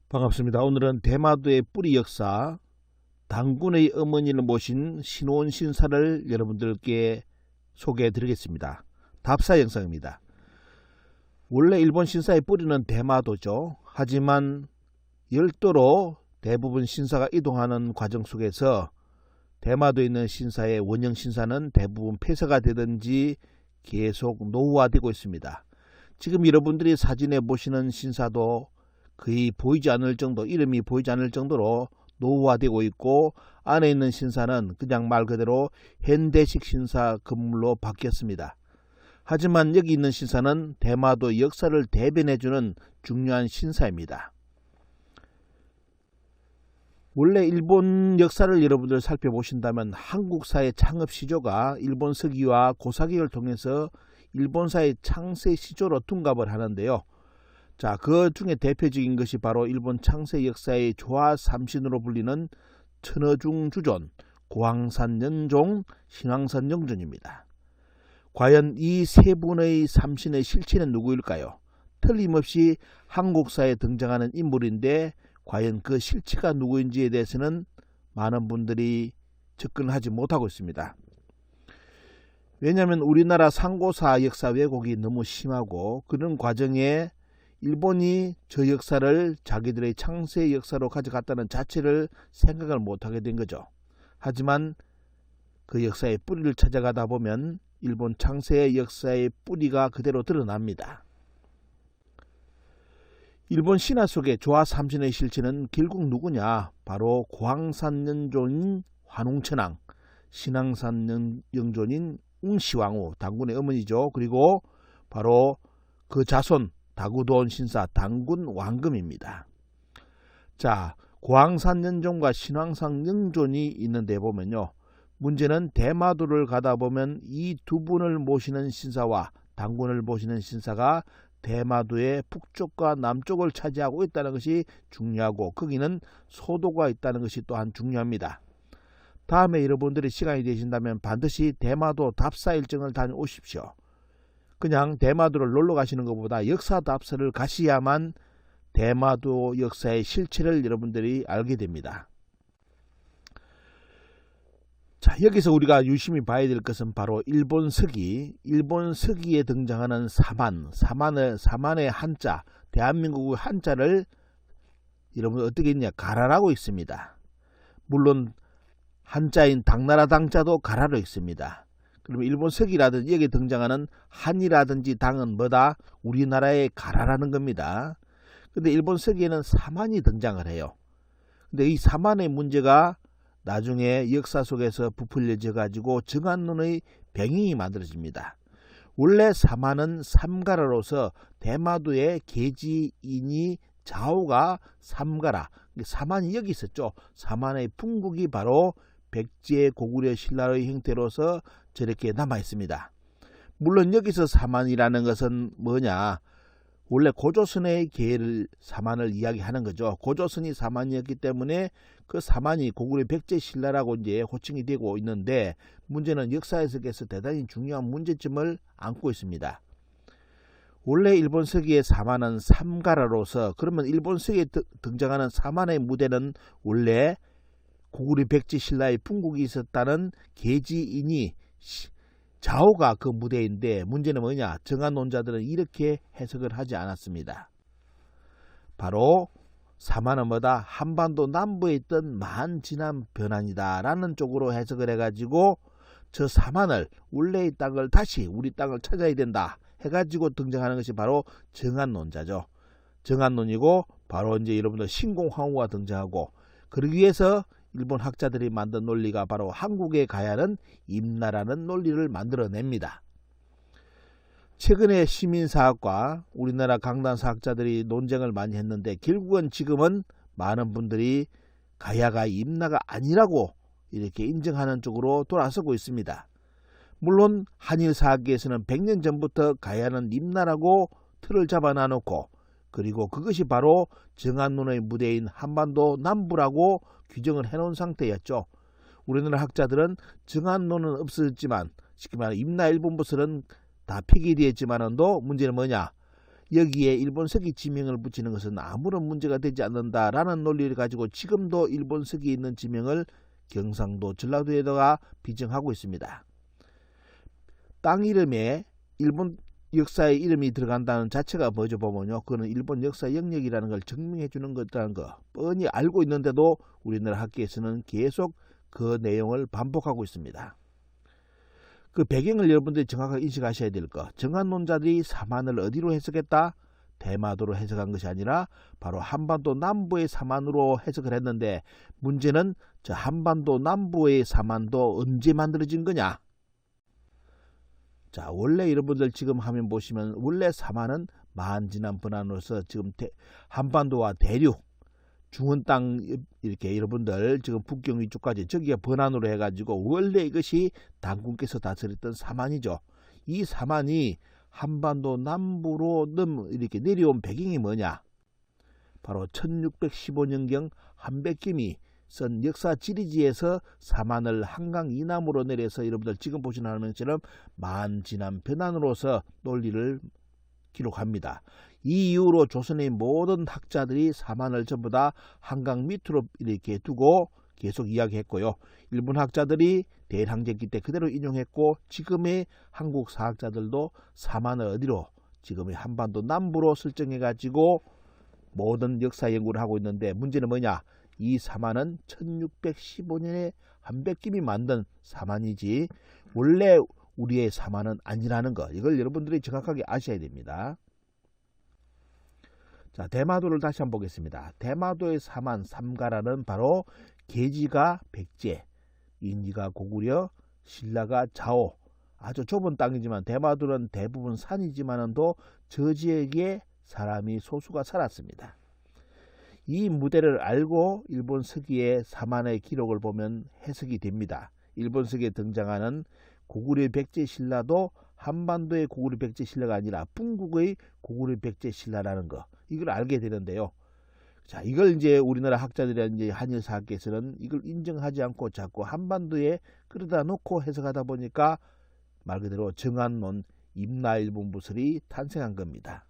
반갑습니다. 오늘은 대마도의 뿌리 역사, 당군의 어머니를 모신 신호원 신사를 여러분들께 소개해 드리겠습니다. 답사 영상입니다. 원래 일본 신사의 뿌리는 대마도죠. 하지만 열도로 대부분 신사가 이동하는 과정 속에서 대마도에 있는 신사의 원형 신사는 대부분 폐쇄가 되든지 계속 노후화되고 있습니다. 지금 여러분들이 사진에 보시는 신사도 거의 보이지 않을 정도, 이름이 보이지 않을 정도로 노후화되고 있고, 안에 있는 신사는 그냥 말 그대로 현대식 신사 건물로 바뀌었습니다. 하지만 여기 있는 신사는 대마도 역사를 대변해주는 중요한 신사입니다. 원래 일본 역사를 여러분들 살펴보신다면 한국사의 창업 시조가 일본 서기와 고사기를 통해서 일본사의 창세 시조로 둔갑을 하는데요. 자, 그 중에 대표적인 것이 바로 일본 창세 역사의 조화 삼신으로 불리는 천어중 주존, 고황산 연종, 신황산 영존입니다. 과연 이 세 분의 삼신의 실체는 누구일까요? 틀림없이 한국사에 등장하는 인물인데 과연 그 실체가 누구인지에 대해서는 많은 분들이 접근하지 못하고 있습니다. 왜냐하면 우리나라 상고사 역사 왜곡이 너무 심하고, 그런 과정에 일본이 저 역사를 자기들의 창세 역사로 가져갔다는 자체를 생각을 못하게 된 거죠. 하지만 그 역사의 뿌리를 찾아가다 보면 일본 창세 역사의 뿌리가 그대로 드러납니다. 일본 신화 속의 조화 삼신의 실체는 결국 누구냐? 바로 고황산 연존인 환웅천왕, 신황산 영존인 웅시왕후, 당군의 어머니죠. 그리고 바로 그 자손 다구도원 신사 당군 왕금입니다. 자, 고황산 연존과 신황산 영존이 있는데 보면요, 문제는 대마도를 가다 보면 이 두 분을 모시는 신사와 당군을 모시는 신사가 대마도의 북쪽과 남쪽을 차지하고 있다는 것이 중요하고, 거기는 소도가 있다는 것이 또한 중요합니다. 다음에 여러분들이 시간이 되신다면 반드시 대마도 답사 일정을 다녀오십시오. 그냥 대마도를 놀러 가시는 것보다 역사 답사를 가셔야만 대마도 역사의 실체를 여러분들이 알게 됩니다. 자, 여기서 우리가 유심히 봐야 될 것은 바로 일본 서기에 등장하는 사만의 한자, 대한민국의 한자를 여러분 어떻게 했냐, 가라라고 있습니다. 물론 한자인 당나라 당자도 가라로 있습니다. 그러면 일본 서기라든지 여기에 등장하는 한이라든지 당은 뭐다? 우리나라의 가라라는 겁니다. 근데 일본 서기에는 사만이 등장을 해요. 근데 이 사만의 문제가 나중에 역사 속에서 부풀려져 가지고 정한론의 병행이 만들어집니다. 원래 사만은 삼가라로서 대마도의 계지인이 좌우가 삼가라, 사만이 여기 있었죠. 사만의 풍국이 바로 백제 고구려 신라의 형태로서 저렇게 남아 있습니다. 물론 여기서 사만이라는 것은 뭐냐, 원래 고조선의 계를 사만을 이야기하는 거죠. 고조선이 사만이었기 때문에 그 사만이 고구려 백제 신라라고 이제 호칭이 되고 있는데, 문제는 역사 해석에서 대단히 중요한 문제점을 안고 있습니다. 원래 일본 서기의 사만은 삼가라로서, 그러면 일본 서기에 등장하는 사만의 무대는 원래 고구려 백제 신라의 풍국이 있었다는 계지인이 좌우가 그 무대인데, 문제는 뭐냐, 정한론자들은 이렇게 해석을 하지 않았습니다. 바로 사만은 뭐다? 한반도 남부에 있던 만진한 변환이다 라는 쪽으로 해석을 해가지고 저 사만을, 원래의 땅을 다시 우리 땅을 찾아야 된다 해가지고 등장하는 것이 바로 정한론자죠. 정한론이고, 바로 이제 여러분들 신공황후가 등장하고, 그러기 위해서 일본 학자들이 만든 논리가 바로 한국에 가야 하는 임나라는 논리를 만들어냅니다. 최근에 시민사학과 우리나라 강단사학자들이 논쟁을 많이 했는데, 결국은 지금은 많은 분들이 가야가 임나가 아니라고 이렇게 인정하는 쪽으로 돌아서고 있습니다. 물론 한일사학계에서는 100년 전부터 가야는 임나라고 틀을 잡아 놔놓고, 그리고 그것이 바로 정한론의 무대인 한반도 남부라고 규정을 해놓은 상태였죠. 우리나라 학자들은 정한론은 없어졌지만, 쉽게 말하면 임나 일본부설은 다 폐기되었지만도 문제는 뭐냐, 여기에 일본 서기 지명을 붙이는 것은 아무런 문제가 되지 않는다라는 논리를 가지고 지금도 일본 서기에 있는 지명을 경상도, 전라도에다가 비정하고 있습니다. 땅 이름에 일본 역사의 이름이 들어간다는 자체가 뭐죠 보면요. 그거는 일본 역사 영역이라는 걸 증명해 주는 것이라는 거 뻔히 알고 있는데도 우리나라 학계에서는 계속 그 내용을 반복하고 있습니다. 그 배경을 여러분들이 정확하게 인식하셔야 될 것. 정한론자들이 사만을 어디로 해석했다? 대마도로 해석한 것이 아니라 바로 한반도 남부의 사만으로 해석을 했는데 문제는 저 한반도 남부의 사만도 언제 만들어진 거냐? 자, 원래 여러분들 지금 화면 보시면 원래 사만은 만지남 번안으로서 지금 한반도와 대륙 중원 땅 이렇게 여러분들 지금 북경 위쪽까지 저기가 번안으로 해가지고 원래 이것이 당군께서 다스렸던 사만이죠. 이 사만이 한반도 남부로 이렇게 내려온 배경이 뭐냐? 바로 1615년경 한백김이 쓴 역사 지리지에서 사만을 한강 이남으로 내려서 여러분들 지금 보시는 화면처럼 만지남 변안으로서 논리를 기록합니다. 이 이후로 조선의 모든 학자들이 사만을 전부 다 한강 밑으로 이렇게 두고 계속 이야기했고요. 일본 학자들이 대일항쟁기 때 그대로 인용했고 지금의 한국 사학자들도 사만을 어디로 지금의 한반도 남부로 설정해 가지고 모든 역사 연구를 하고 있는데 문제는 뭐냐? 이 사만은 1615년에 한백김이 만든 사만이지 원래 우리의 사만은 아니라는 거. 이걸 여러분들이 정확하게 아셔야 됩니다. 자, 대마도를 다시 한번 보겠습니다. 대마도의 사만 삼가라는 바로 계지가 백제, 인지가 고구려, 신라가 자오. 아주 좁은 땅이지만 대마도는 대부분 산이지만도 저 지역에 사람이 소수가 살았습니다. 이 무대를 알고 일본 서기의 사만의 기록을 보면 해석이 됩니다. 일본 서기에 등장하는 고구려 백제 신라도 한반도의 고구려 백제 신라가 아니라 북극의 고구려 백제 신라라는 거, 이걸 알게 되는데요. 자, 이걸 이제 우리나라 학자들이나 이제 한일 사학계에서는 이걸 인정하지 않고 자꾸 한반도에 끌어다 놓고 해석하다 보니까 말 그대로 정한론 임나일본부설이 탄생한 겁니다.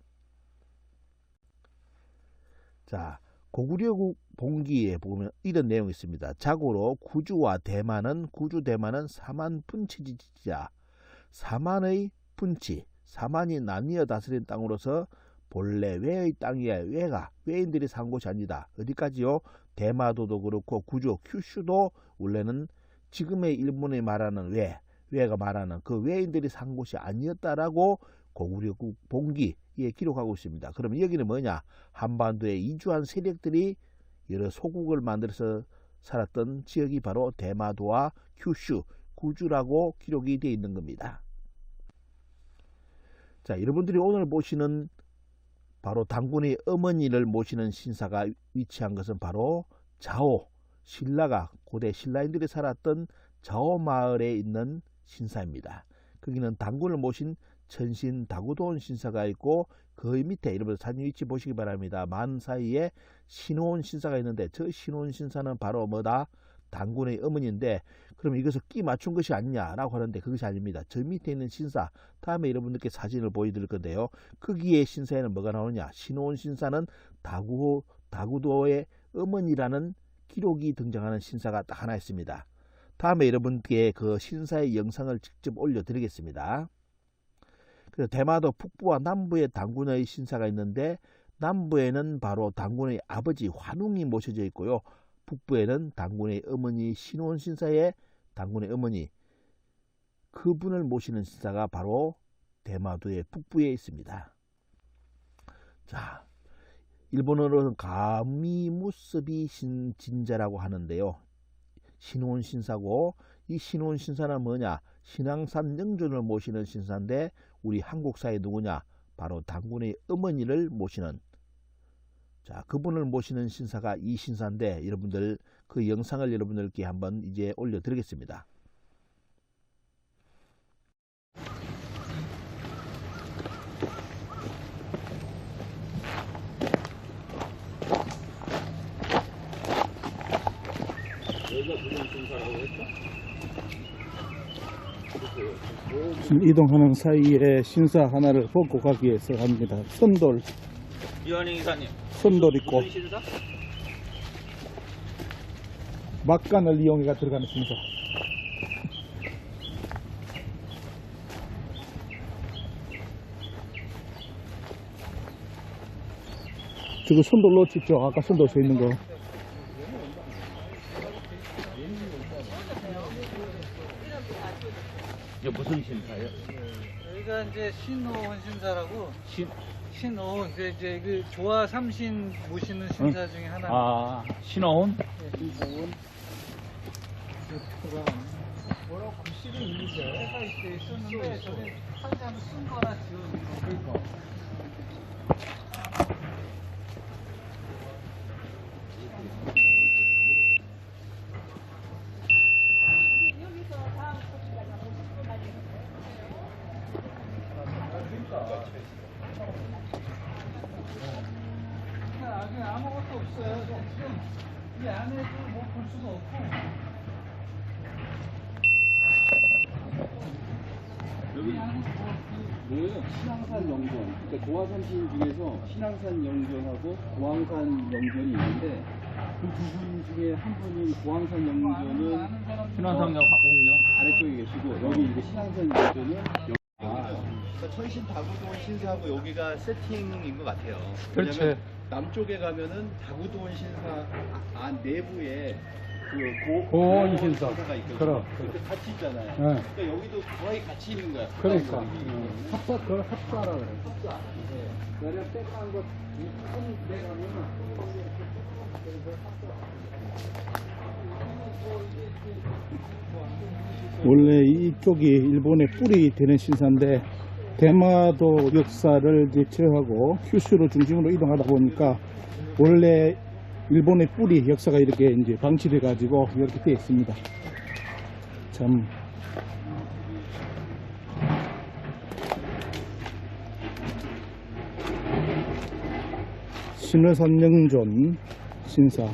자, 고구려 봉기에 보면 이런 내용이 있습니다. 자고로 구주와 대만은 구주 대만은 사만 분치지자, 사만의 분치, 사만이 나뉘어 다스린 땅으로서 본래 외의 땅이야. 외인들이 산 곳이 아니다. 어디까지요? 대마도도 그렇고 구주, 큐슈도 원래는 지금의 일본이 말하는 외가 말하는 그 외인들이 산 곳이 아니었다라고 고구려 봉기에 기록하고 있습니다. 그러면 여기는 뭐냐? 한반도에 이주한 세력들이 여러 소국을 만들어서 살았던 지역이 바로 대마도와 큐슈, 구주라고 기록이 되어 있는 겁니다. 자, 여러분들이 오늘 보시는 바로 당군의 어머니를 모시는 신사가 위치한 것은 바로 자오, 신라가 고대 신라인들이 살았던 자오 마을에 있는 신사입니다. 거기는 당군을 모신 천신 다구도원 신사가 있고 그 밑에 여러분 사진 위치 보시기 바랍니다. 만 사이에 신호원 신사가 있는데 저 신호원 신사는 바로 뭐다? 당군의 어머니인데 그럼 이것을 끼 맞춘 것이 아니냐라고 하는데 그것이 아닙니다. 저 밑에 있는 신사, 다음에 여러분들께 사진을 보여드릴 건데요. 거기에 신사에는 뭐가 나오냐? 신호원 신사는 다구도의 어머니라는 기록이 등장하는 신사가 딱 하나 있습니다. 다음에 여러분께 그 신사의 영상을 직접 올려드리겠습니다. 그래서 대마도 북부와 남부에 당군의 신사가 있는데 남부에는 바로 당군의 아버지 환웅이 모셔져 있고요. 북부에는 당군의 어머니 신호원 신사의 당군의 어머니 그분을 모시는 신사가 바로 대마도의 북부에 있습니다. 자, 일본어로는 가미무스비 진자라고 하는데요. 신호원 신사고 이 신호원 신사는 뭐냐? 신앙산 영존을 모시는 신사인데 우리 한국사에 누구냐? 바로 당군의 어머니를 모시는 자, 그분을 모시는 신사가 이 신사인데 여러분들 그 영상을 여러분들께 한번 이제 올려드리겠습니다. 여기가 무슨 신사라고 했죠? 지금 이동하는 사이에 신사 하나를 보고 가기 위해서 합니다. 선돌, 이완영 이사님. 선돌 있고 무슨 신사? 막간을 이용해가 들어가는 신사. 저거 선돌 놓치죠? 아까 선돌 서 있는 거. 이게 무슨 신사예요? 여기가 이제 신호원 신사라고 신호 이제 그 조화 삼신 모시는 신사 중에 하나. 아, 신호원? 신호원. 뭐라고 글씨를 읽으세요? 해가 있었는데 저게 한참 쓴 거나 지워진 거. 아직 아무것도 없어요. 지금 이 안에도 뭐 볼 수가 없고. 뭐예요? 신앙산 영전. 그러니까 조화삼신 중에서 신앙산 영전하고 고황산 영전이 있는데 그 두 분 중에 한 분이 고황산 영전은 신원성역 화공역. 아래쪽에 계시고 여기 이제 신앙산 영전은 그러니까 천신 다구도원 신사하고 여기가 세팅인 것 같아요. 그렇지. 왜냐면 남쪽에 가면은 다구도원 신사 안 내부에 그 고원 신사. 가 있거든요. 그럼. 그렇게 같이 있잖아요. 네. 그러니까 여기도 거의 같이 있는 거야. 그러니까. 합사, 그걸 합사라 그래. 합사. 내가 빽한 거, 이큰 내가면 원래 이쪽이 일본의 뿔이 되는 신사인데 대마도 역사를 이제 제어하고 큐슈를 중심으로 이동하다 보니까 원래 일본의 뿔이 역사가 이렇게 이제 방치돼 가지고 이렇게 되어 있습니다. 참 신의산 영존 신사.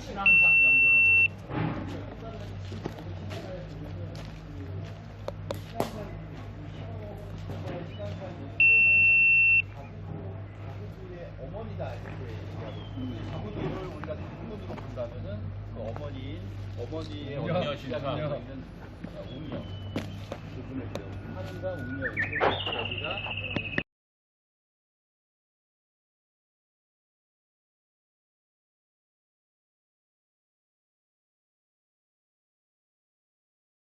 신앙산 영전은 어머니다 이렇게 다구도를 우리가 단문으로 본다면은 그 어머니의 웅녀 신사. 웅녀 부분을 하는가 웅녀 여기가